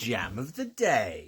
Jam of the Day.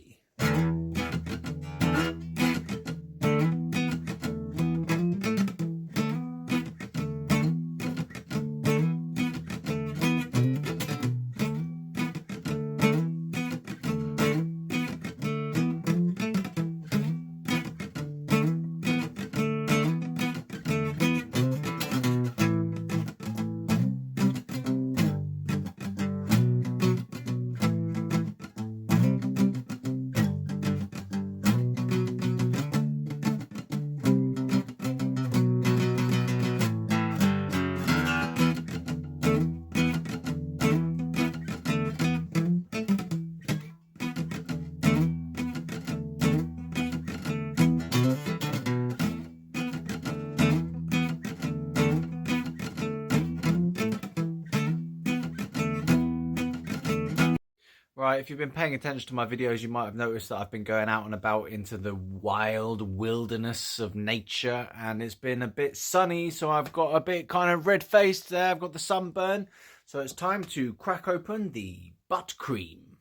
Right, if you've been paying attention to my videos, you might have noticed that I've been going out and about into the wild wilderness of nature, and it's been a bit sunny, so I've got a bit kind of red-faced there. I've got the sunburn, so it's time to crack open the butt cream.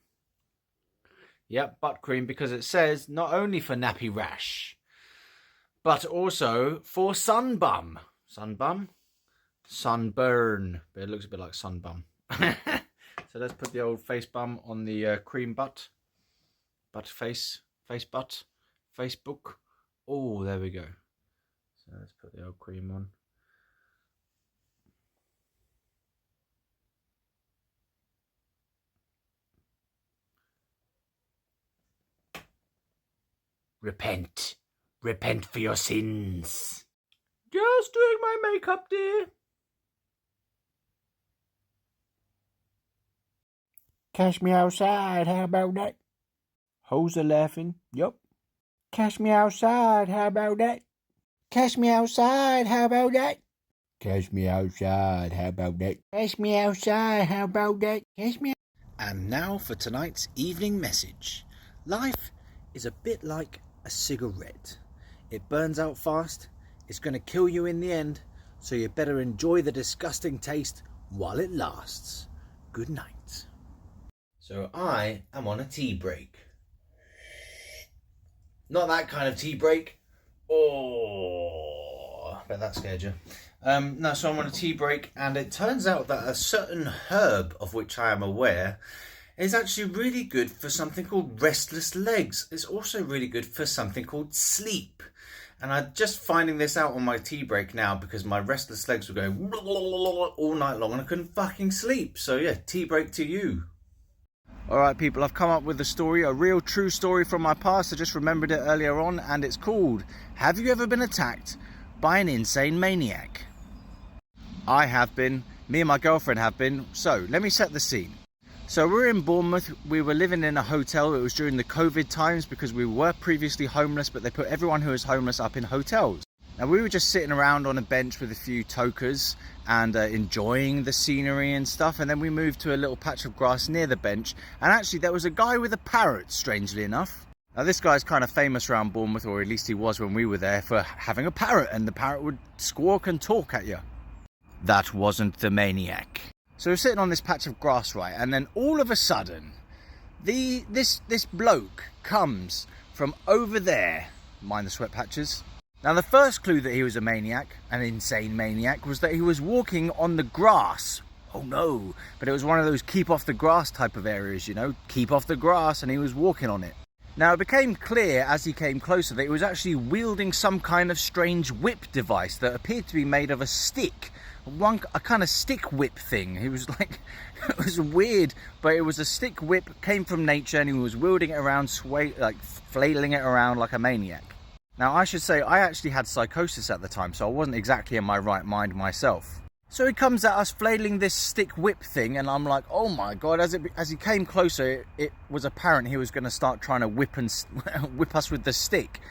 Yep, butt cream, because it says not only for nappy rash, but also for sunbum. Sunbum? Sunburn. But it looks a bit like sunbum. So let's put the old face bum on the cream butt. Butt face. Face butt. Facebook. Oh, there we go. So let's put the old cream on. Repent. Repent for your sins. Just doing my makeup, dear. Catch me outside, how about that? Hoes are laughing, yup. Catch me outside, how about that? Catch me outside, how about that? Catch me outside, how about that? Catch me outside, how about that? Catch me. And now for tonight's evening message. Life is a bit like a cigarette. It burns out fast, it's going to kill you in the end, so you better enjoy the disgusting taste while it lasts. Good night. So I am on a tea break. Not that kind of tea break. Oh, I bet that scared you. No, so I'm on a tea break, and it turns out that a certain herb of which I am aware is actually really good for something called restless legs. It's also really good for something called sleep. And I'm just finding this out on my tea break now because my restless legs were going all night long and I couldn't fucking sleep. So yeah, tea break to you. Alright people, I've come up with a story, a real true story from my past. I just remembered it earlier on, and it's called, Have You Ever Been Attacked by an Insane Maniac? I have been, me and my girlfriend have been, so let me set the scene. So we're in Bournemouth, we were living in a hotel. It was during the COVID times because we were previously homeless, but they put everyone who was homeless up in hotels. And we were just sitting around on a bench with a few tokers and enjoying the scenery and stuff. And then we moved to a little patch of grass near the bench. And actually there was a guy with a parrot, strangely enough. Now this guy's kind of famous around Bournemouth, or at least he was when we were there, for having a parrot. And the parrot would squawk and talk at you. That wasn't the maniac. So we're sitting on this patch of grass, right? And then all of a sudden, this bloke comes from over there. Mind the sweat patches. Now the first clue that he was a maniac, an insane maniac, was that he was walking on the grass. Oh no, but it was one of those keep off the grass type of areas, you know, keep off the grass, and he was walking on it. Now it became clear as he came closer that he was actually wielding some kind of strange whip device that appeared to be made of a stick. A kind of stick whip thing. He was like, it was weird, but it was a stick whip, came from nature, and he was wielding it around, flailing it around like a maniac. Now, I should say, I actually had psychosis at the time, so I wasn't exactly in my right mind myself. So he comes at us flailing this stick whip thing, and I'm like, oh my God, as he came closer, it was apparent he was going to start trying to whip us with the stick.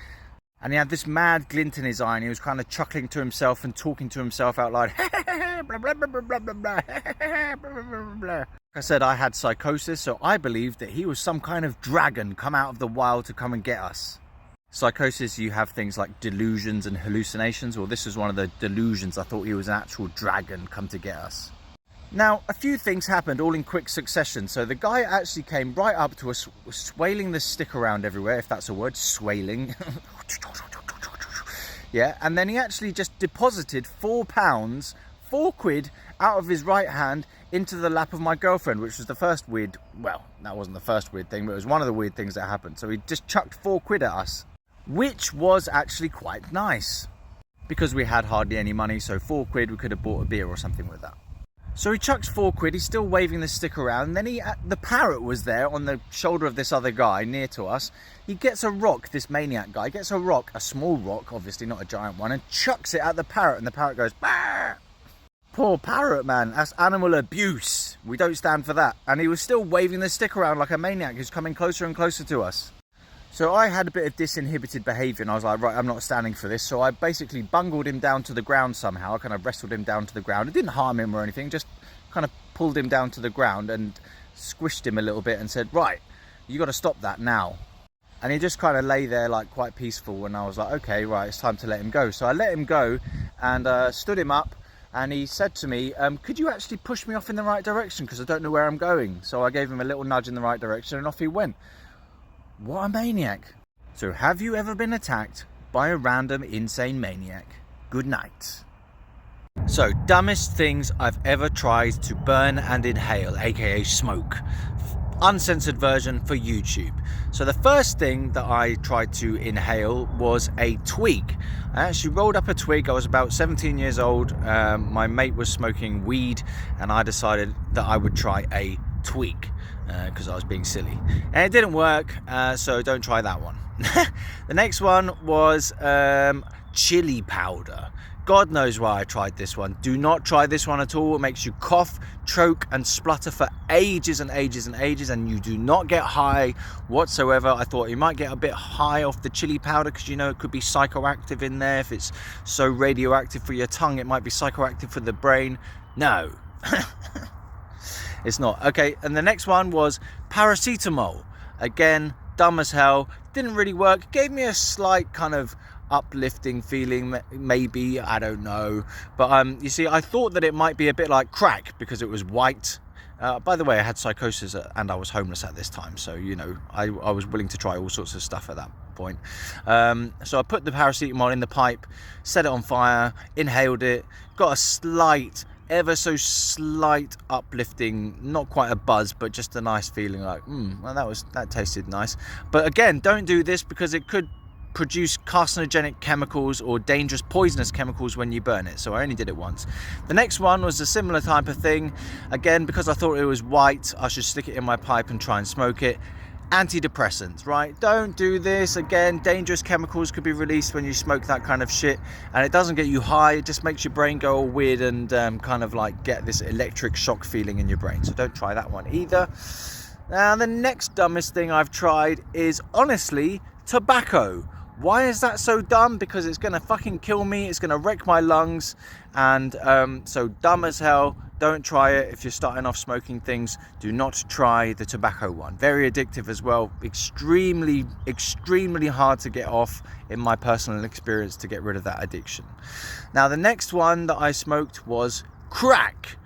And he had this mad glint in his eye, and he was kind of chuckling to himself and talking to himself out loud. Like I said, I had psychosis, so I believed that he was some kind of dragon come out of the wild to come and get us. Psychosis, you have things like delusions and hallucinations. Well, this was one of the delusions. I thought he was an actual dragon come to get us. Now, a few things happened all in quick succession. So the guy actually came right up to us, swailing the stick around everywhere, if that's a word, swailing. Yeah, and then he actually just deposited £4, £4 out of his right hand into the lap of my girlfriend, which was the first weird, well, that wasn't the first weird thing, but it was one of the weird things that happened. So he just chucked £4 at us, which was actually quite nice because we had hardly any money. So £4, we could have bought a beer or something with that. So he chucks £4, he's still waving the stick around, and then the parrot was there on the shoulder of this other guy near to us. He gets a rock, this maniac guy, gets a rock, a small rock, obviously not a giant one, and chucks it at the parrot, and the parrot goes, bah! Poor parrot, man, that's animal abuse. We don't stand for that. And he was still waving the stick around like a maniac who's coming closer and closer to us. So I had a bit of disinhibited behaviour, and I was like, right, I'm not standing for this. So I basically bungled him down to the ground somehow. I kind of wrestled him down to the ground. It didn't harm him or anything, just kind of pulled him down to the ground and squished him a little bit and said, right, you got to stop that now. And he just kind of lay there like quite peaceful, and I was like, okay, right, it's time to let him go. So I let him go and stood him up, and he said to me, could you actually push me off in the right direction, because I don't know where I'm going. So I gave him a little nudge in the right direction, and off he went. What a maniac. So have you ever been attacked by a random insane maniac? Good night. So, dumbest things I've ever tried to burn and inhale, aka smoke. Uncensored version for YouTube. So the first thing that I tried to inhale was a twig. I actually rolled up a twig. I was about 17 years old. My mate was smoking weed, and I decided that I would try a twig because I was being silly, and it didn't work, so don't try that one. The next one was chili powder. God knows why I tried this one. Do not try this one at all. It makes you cough, choke and splutter for ages and ages and ages, and you do not get high whatsoever. I thought you might get a bit high off the chili powder because, you know, it could be psychoactive in there. If it's so radioactive for your tongue, it might be psychoactive for the brain. No. It's not. Okay, and the next one was paracetamol. Again, dumb as hell. Didn't really work. Gave me a slight kind of uplifting feeling, maybe, I don't know. But you see, I thought that it might be a bit like crack because it was white. By the way, I had psychosis and I was homeless at this time, so, you know, I was willing to try all sorts of stuff at that point. So I put the paracetamol in the pipe, set it on fire, inhaled it, got a slight, ever so slight uplifting, not quite a buzz, but just a nice feeling like, well, that tasted nice. But again, don't do this because it could produce carcinogenic chemicals or dangerous poisonous chemicals when you burn it. So I only did it once. The next one was a similar type of thing. Again, because I thought it was white, I should stick it in my pipe and try and smoke it. Antidepressants, right? Don't do this. Again, dangerous chemicals could be released when you smoke that kind of shit, and it doesn't get you high. It just makes your brain go all weird and kind of like get this electric shock feeling in your brain. So don't try that one either. Now, the next dumbest thing I've tried is honestly tobacco. Why is that so dumb? Because it's gonna fucking kill me. It's gonna wreck my lungs, and so dumb as hell. Don't try it. If you're starting off smoking things, do not try the tobacco one. Very addictive as well. Extremely, extremely hard to get off in my personal experience to get rid of that addiction. Now, the next one that I smoked was crack.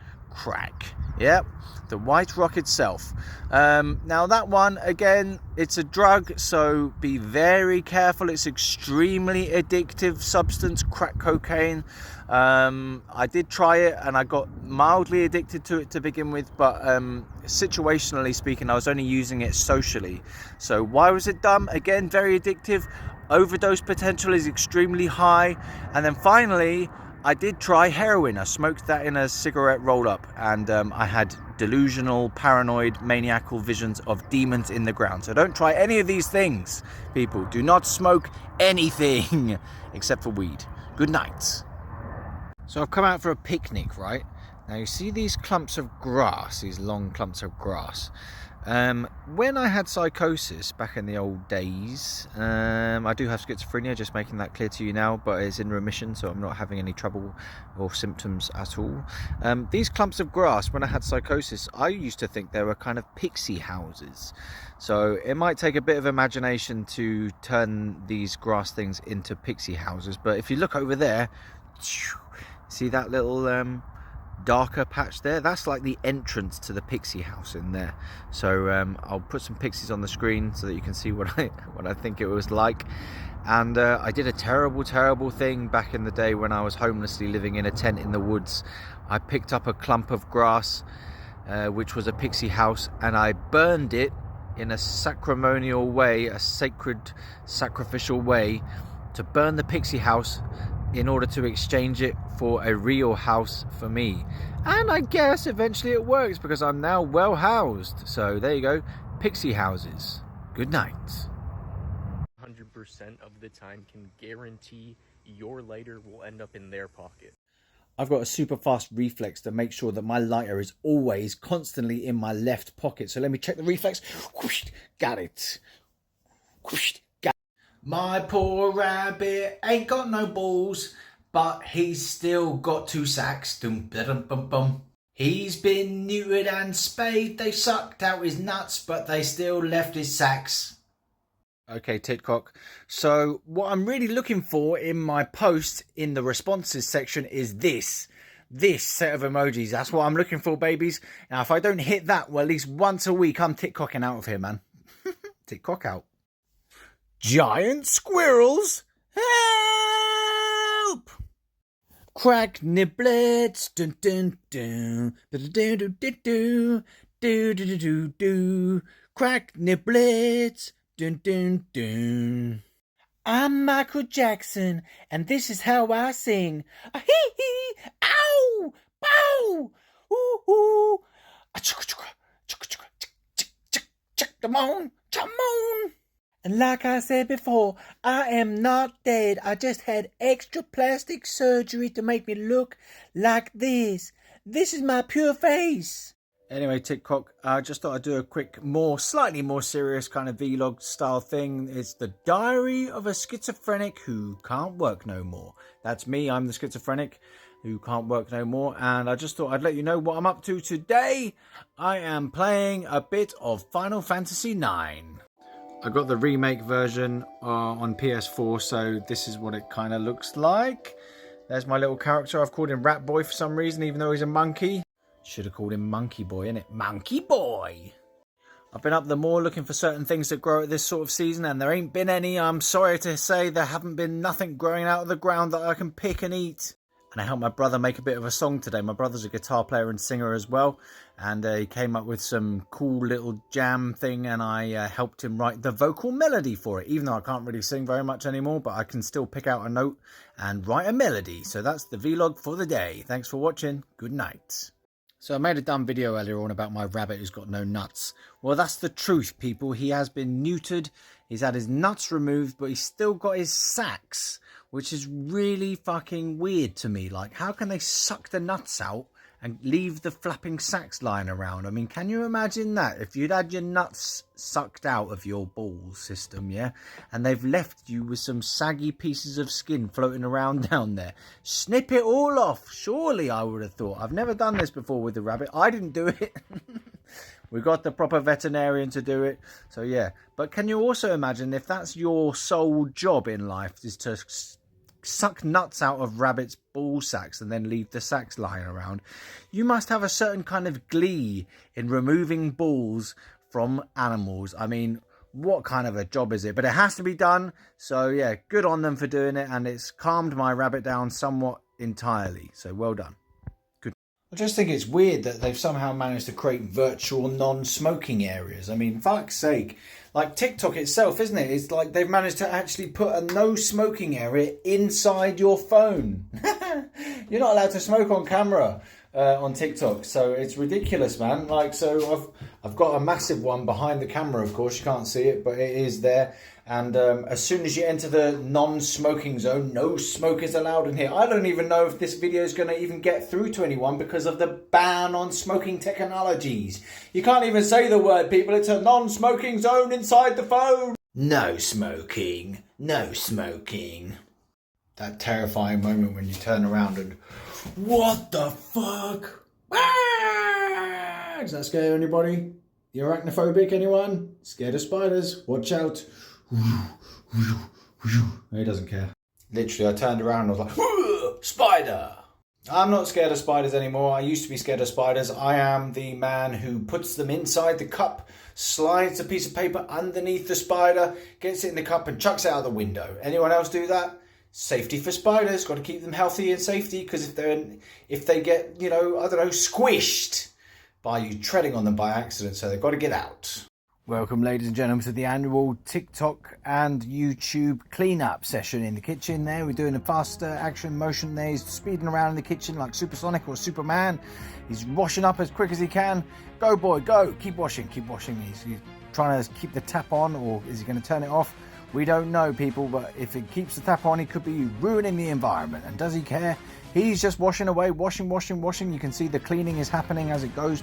Yep, the white rock itself. Now that one, again, it's a drug, so be very careful. It's extremely addictive substance, crack cocaine. I did try it and I got mildly addicted to it to begin with, but situationally speaking, I was only using it socially. So why was it dumb? Again, very addictive. Overdose potential is extremely high. And then finally, I did try heroin. I smoked that in a cigarette roll-up, and I had delusional, paranoid, maniacal visions of demons in the ground. So don't try any of these things, people. Do not smoke anything except for weed. Good night. So I've come out for a picnic, right? Now you see these clumps of grass, these long clumps of grass. When I had psychosis back in the old days, I do have schizophrenia, just making that clear to you now, but it's in remission, so I'm not having any trouble or symptoms at all. These clumps of grass, when I had psychosis, I used to think they were kind of pixie houses. So it might take a bit of imagination to turn these grass things into pixie houses, but if you look over there, see that little darker patch there, that's like the entrance to the pixie house in there. So I'll put some pixies on the screen so that you can see what I think it was like. And I did a terrible thing back in the day when I was homelessly living in a tent in the woods. I picked up a clump of grass which was a pixie house, and I burned it in a sacramental way, a sacred sacrificial way, to burn the pixie house in order to exchange it for a real house for me. And I guess eventually it works because I'm now well housed. So there you go, pixie houses. Good night. 100% of the time can guarantee your lighter will end up in their pocket. I've got a super fast reflex to make sure that my lighter is always constantly in my left pocket. So let me check the reflex. Whoosh, got it. Whoosh, got it. My poor rabbit ain't got no balls, but he's still got 2 sacks. Dum, dum, bum, bum. He's been neutered and spayed. They sucked out his nuts, but they still left his sacks. Okay, Titkok. So what I'm really looking for in my post in the responses section is this set of emojis. That's what I'm looking for, babies. Now, if I don't hit that, well, at least once a week, I'm Titkokking out of here, man. Titkok out. Giant squirrels, help! Crack niblets, dun dun dun, do do do do do do do do do. Crack niblets. Dun dun dun. I'm Michael Jackson, and this is how I sing. A hee hee, ow, bow, ooh ooh, a chugga chugga, chugga chugga, chick chick chick, come on. And like I said before, I am not dead. I just had extra plastic surgery to make me look like this. This is my pure face. Anyway, Titkok, I just thought I'd do a quick, slightly more serious kind of vlog style thing. It's the diary of a schizophrenic who can't work no more. That's me, I'm the schizophrenic who can't work no more. And I just thought I'd let you know what I'm up to today. I am playing a bit of Final Fantasy IX. I got the remake version on PS4, so this is what it kind of looks like. There's my little character. I've called him Rat Boy for some reason, even though he's a monkey. Should have called him Monkey Boy, innit? Monkey Boy! I've been up the moor looking for certain things that grow at this sort of season, and there ain't been any. I'm sorry to say there haven't been nothing growing out of the ground that I can pick and eat. And I helped my brother make a bit of a song today. My brother's a guitar player and singer as well, and he came up with some cool little jam thing, and I helped him write the vocal melody for it, even though I can't really sing very much anymore, but I can still pick out a note and write a melody. So that's the vlog for the day. Thanks for watching. Good night. So I made a dumb video earlier on about my rabbit who's got no nuts. Well, that's the truth, people. He has been neutered. He's had his nuts removed, but he's still got his sacks, which is really fucking weird to me. Like, how can they suck the nuts out and leave the flapping sacks lying around? I mean, can you imagine that? If you'd had your nuts sucked out of your ball system, yeah, and they've left you with some saggy pieces of skin floating around down there. Snip it all off, surely, I would have thought. I've never done this before with the rabbit. I didn't do it. We got the proper veterinarian to do it. So, yeah. But can you also imagine if that's your sole job in life, is to suck nuts out of rabbits' ball sacks and then leave the sacks lying around? You must have a certain kind of glee in removing balls from animals. I mean, what kind of a job is it? But it has to be done. So, yeah, good on them for doing it. And it's calmed my rabbit down somewhat entirely. So, well done. I just think it's weird that they've somehow managed to create virtual non-smoking areas. I mean, fuck's sake. Like TikTok itself, isn't it? It's like they've managed to actually put a no-smoking area inside your phone. You're not allowed to smoke on camera on TikTok. So it's ridiculous, man. Like, so I've got a massive one behind the camera, of course. You can't see it, but it is there. And as soon as you enter the non-smoking zone, no smokers allowed in here. I don't even know if this video is going to even get through to anyone because of the ban on smoking technologies. You can't even say the word, people. It's a non-smoking zone inside the phone. No smoking. No smoking. That terrifying moment when you turn around and, what the fuck? Ah! Does that scare anybody? You arachnophobic, anyone? Scared of spiders? Watch out. He doesn't care. Literally, I turned around and I was like, spider! I'm not scared of spiders anymore. I used to be scared of spiders. I am the man who puts them inside the cup, slides a piece of paper underneath the spider, gets it in the cup and chucks it out the window. Anyone else do that? Safety for spiders. Got to keep them healthy and safety, because if they get, squished by you treading on them by accident, so they've got to get out. Welcome, ladies and gentlemen, to the annual TikTok and YouTube clean-up session in the kitchen there. We're doing a faster action motion there. He's speeding around in the kitchen like Supersonic or Superman. He's washing up as quick as he can. Go, boy, go. Keep washing, keep washing. He's trying to keep the tap on, or is he going to turn it off? We don't know, people, but if it keeps the tap on, he could be ruining the environment. And does he care? He's just washing away, washing. You can see the cleaning is happening as it goes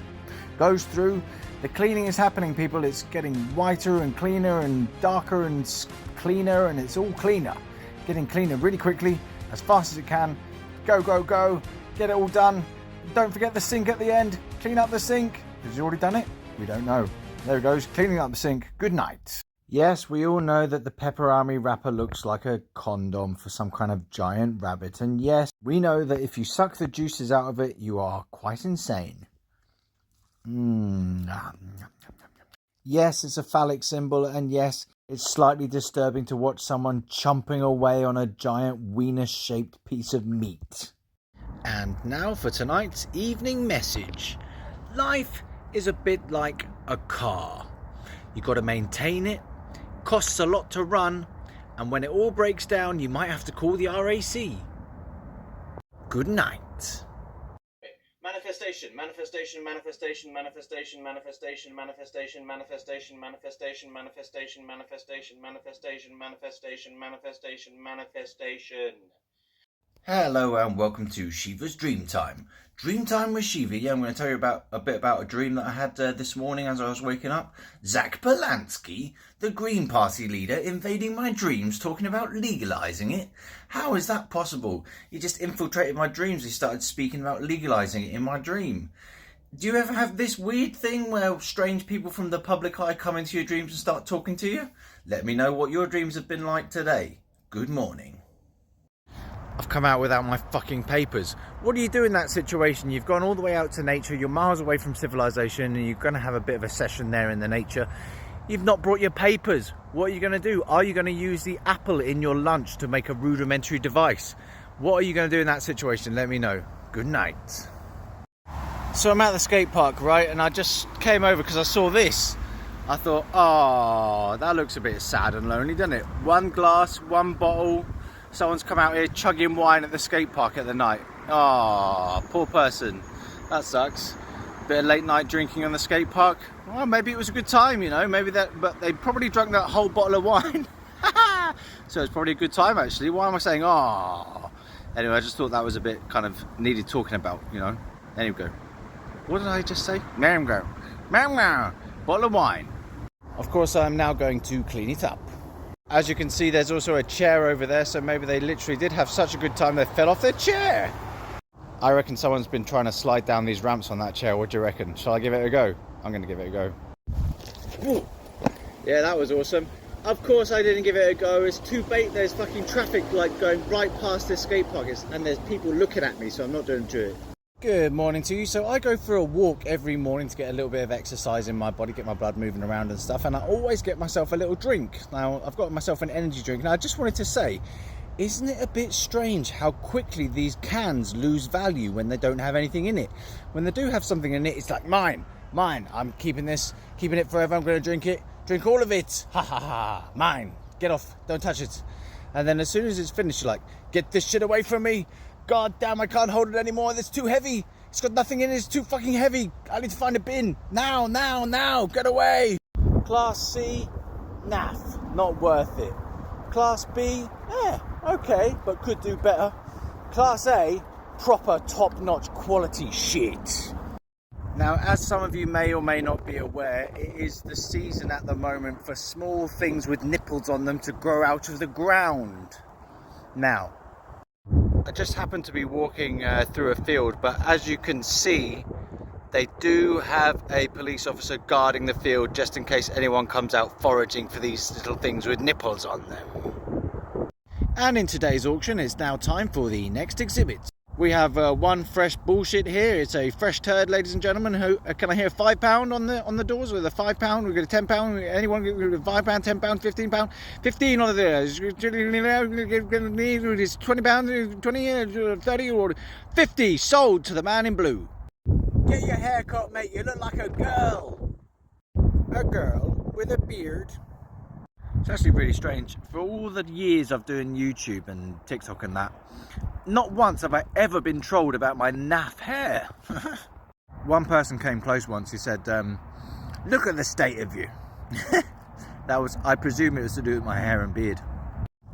through. The cleaning is happening, people. It's getting whiter and cleaner and darker and cleaner, and it's all cleaner. Getting cleaner really quickly, as fast as it can. Go, go, go. Get it all done. Don't forget the sink at the end. Clean up the sink. Has he already done it? We don't know. There it goes, cleaning up the sink. Good night. Yes, we all know that the Pepperami wrapper looks like a condom for some kind of giant rabbit. And yes, we know that if you suck the juices out of it, you are quite insane. Yes, it's a phallic symbol, and yes, it's slightly disturbing to watch someone chomping away on a giant wiener-shaped piece of meat. And now for tonight's evening message. Life is a bit like a car. You've got to maintain it, costs a lot to run, and when it all breaks down, you might have to call the RAC. Good night. Manifestation. Hello and welcome to Shiva's Dreamtime. Dreamtime with Shiva. Yeah, I'm going to tell you a bit about a dream that I had this morning as I was waking up. Zach Polanski, the Green Party leader, invading my dreams, talking about legalising it. How is that possible? He just infiltrated my dreams. He started speaking about legalising it in my dream. Do you ever have this weird thing where strange people from the public eye come into your dreams and start talking to you? Let me know what your dreams have been like today. Good morning. I've come out without my fucking papers. What do you do in that situation? You've gone all the way out to nature, you're miles away from civilization, and you're going to have a bit of a session there in the nature. You've not brought your papers. What are you going to do? Are you going to use the apple in your lunch to make a rudimentary device? What are you going to do in that situation? Let me know. Good night. So I'm at the skate park, right? And I just came over because I saw this. I thought, oh, that looks a bit sad and lonely, doesn't it? One glass, one bottle. Someone's come out here chugging wine at the skate park at the night. Oh, poor person. That sucks. Bit of late night drinking on the skate park. Well, maybe it was a good time, but they probably drunk that whole bottle of wine. So it's probably a good time, actually. Why am I saying, oh? Anyway, I just thought that was a bit kind of needed talking about, There you go. What did I just say? Mango. Bottle of wine. Of course, I'm now going to clean it up. As you can see, there's also a chair over there, so maybe they literally did have such a good time they fell off their chair. I reckon someone's been trying to slide down these ramps on that chair. What do you reckon? Shall I give it a go? I'm going to give it a go. Ooh. Yeah, that was awesome. Of course I didn't give it a go. It's too bait. There's fucking traffic going right past this skate park, and there's people looking at me, so I'm not going to do it. Good morning to you. So I go for a walk every morning to get a little bit of exercise in my body, get my blood moving around and stuff, and I always get myself a little drink. Now, I've got myself an energy drink, and I just wanted to say, isn't it a bit strange how quickly these cans lose value when they don't have anything in it? When they do have something in it, it's like, mine, I'm keeping it forever, I'm going to drink all of it, ha ha ha, mine, get off, don't touch it. And then as soon as it's finished, you're like, get this shit away from me. God damn, I can't hold it anymore. It's too heavy. It's got nothing in it. It's too fucking heavy. I need to find a bin. Now. Get away. Class C, naff. Not worth it. Class B, okay, but could do better. Class A, proper top-notch quality shit. Now, as some of you may or may not be aware, it is the season at the moment for small things with nipples on them to grow out of the ground. Now, I just happened to be walking through a field, but as you can see, they do have a police officer guarding the field just in case anyone comes out foraging for these little things with nipples on them. And in today's auction, it's now time for the next exhibit. We have one fresh bullshit here. It's a fresh turd, ladies and gentlemen. Who can I hear £5 on the doors with a £5? We got a £10. Anyone get £5, £10, £15? 15 on the doors. It's £20, 20, 30, or 50 sold to the man in blue. Get your hair cut, mate. You look like a girl. A girl with a beard. It's actually really strange. For all the years of doing YouTube and TikTok and that, not once have I ever been trolled about my naff hair. One person came close once. He said, look at the state of you. I presume it was to do with my hair and beard.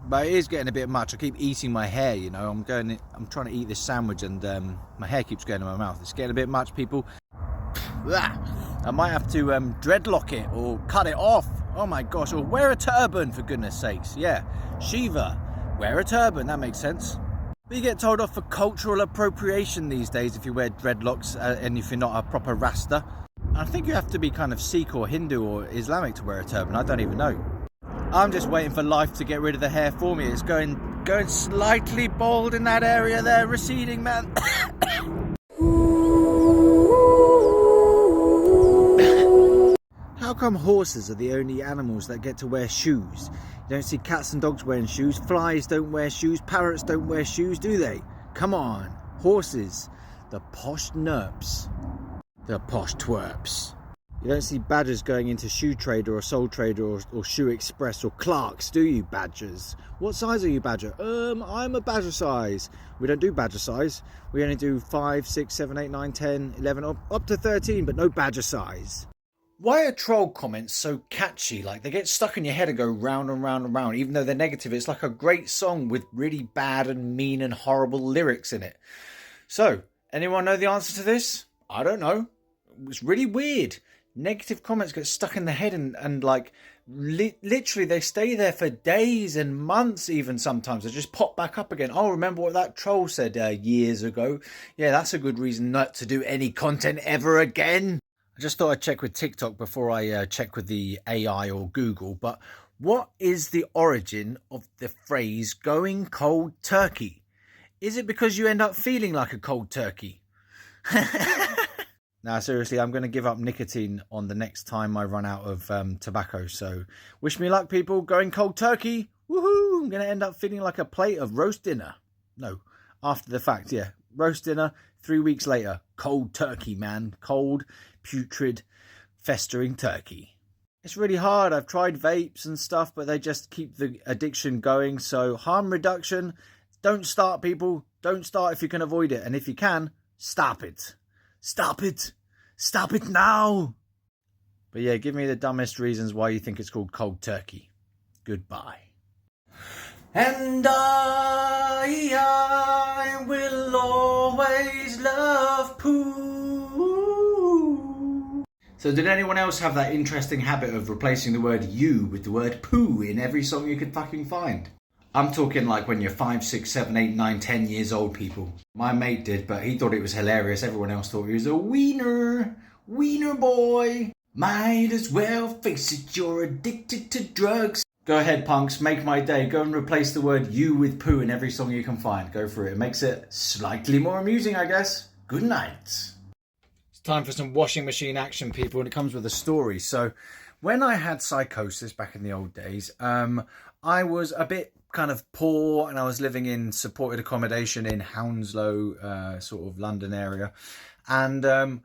But it is getting a bit much. I keep eating my hair, you know. I'm trying to eat this sandwich and my hair keeps going in my mouth. It's getting a bit much, people. I might have to dreadlock it or cut it off. Oh my gosh, or wear a turban, for goodness sakes. Yeah, Shiva, wear a turban, that makes sense. But you get told off for cultural appropriation these days if you wear dreadlocks and if you're not a proper Rasta. I think you have to be kind of Sikh or Hindu or Islamic to wear a turban, I don't even know. I'm just waiting for life to get rid of the hair for me. It's going slightly bald in that area there, receding, man. How come horses are the only animals that get to wear shoes? You don't see cats and dogs wearing shoes, flies don't wear shoes, parrots don't wear shoes, do they? Come on, horses, the posh nerps, the posh twerps. You don't see badgers going into Shoe Trader or Soul Trader or Shoe Express or Clark's, do you, badgers? What size are you, badger? I'm a badger size. We don't do badger size. We only do 5, 6, 7, 8, 9, 10, 11, up to 13, but no badger size. Why are troll comments so catchy? Like, they get stuck in your head and go round and round and round. Even though they're negative, it's like a great song with really bad and mean and horrible lyrics in it. So, anyone know the answer to this? I don't know. It's really weird. Negative comments get stuck in the head and like, literally they stay there for days and months even sometimes. They just pop back up again. Oh, remember what that troll said years ago? Yeah, that's a good reason not to do any content ever again. I just thought I'd check with TikTok before I check with the AI or Google, but what is the origin of the phrase going cold turkey? Is it because you end up feeling like a cold turkey? Now, seriously, I'm going to give up nicotine on the next time I run out of tobacco, so wish me luck, people. Going cold turkey, woohoo! I'm going to end up feeling like a plate of roast dinner. No, after the fact, yeah. Roast dinner, 3 weeks later. Cold turkey, man. Cold, putrid, festering turkey. It's really hard. I've tried vapes and stuff, but they just keep the addiction going. So harm reduction, don't start, people. Don't start if you can avoid it. And if you can, stop it. Stop it. Stop it now. But yeah, give me the dumbest reasons why you think it's called cold turkey. Goodbye. And I will always love poo. So did anyone else have that interesting habit of replacing the word you with the word poo in every song you could fucking find? I'm talking like when you're 5, 6, 7, 8, 9, 10 years old, people. My mate did, but he thought it was hilarious. Everyone else thought he was a wiener. Wiener boy. Might as well face it, you're addicted to drugs. Go ahead, punks, make my day. Go and replace the word you with poo in every song you can find. Go for it. It makes it slightly more amusing, I guess. Good night. It's time for some washing machine action, people, and it comes with a story. So, when I had psychosis back in the old days, I was a bit kind of poor and I was living in supported accommodation in Hounslow, sort of London area. And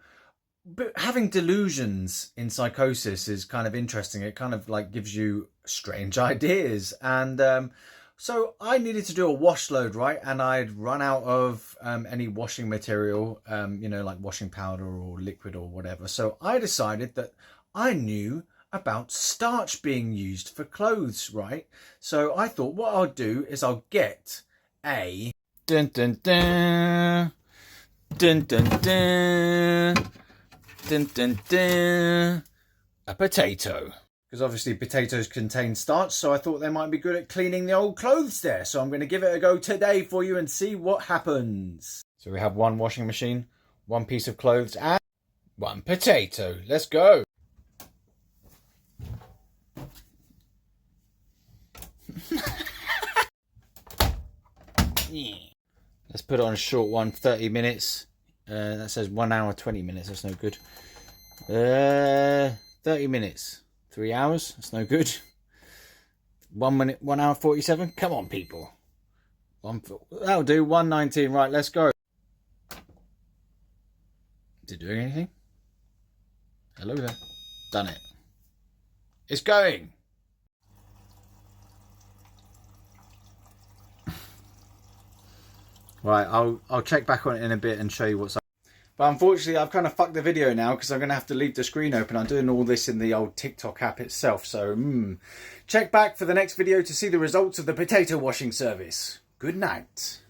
but having delusions in psychosis is kind of interesting. It kind of like gives you strange ideas. And so I needed to do a wash load, right? And I'd run out of any washing material, you know, like washing powder or liquid or whatever. So I decided that I knew about starch being used for clothes, right? So I thought what I'll do is I'll get a dun dun dun dun dun dun dun dun dun a potato. Because obviously potatoes contain starch, so I thought they might be good at cleaning the old clothes there. So I'm going to give it a go today for you and see what happens. So we have one washing machine, one piece of clothes, and one potato. Let's go. Let's put it on a short one, 30 minutes. That says 1 hour, 20 minutes. That's no good. 30 minutes. 3 hours. That's no good. 1 minute, 1 hour, 47. Come on, people. That'll do. 1:19. Right, let's go. Is it doing anything? Hello there. Done it. It's going. Right, I'll check back on it in a bit and show you what's up. But unfortunately, I've kind of fucked the video now because I'm going to have to leave the screen open. I'm doing all this in the old Titkok app itself. So, check back for the next video to see the results of the potato washing service. Good night.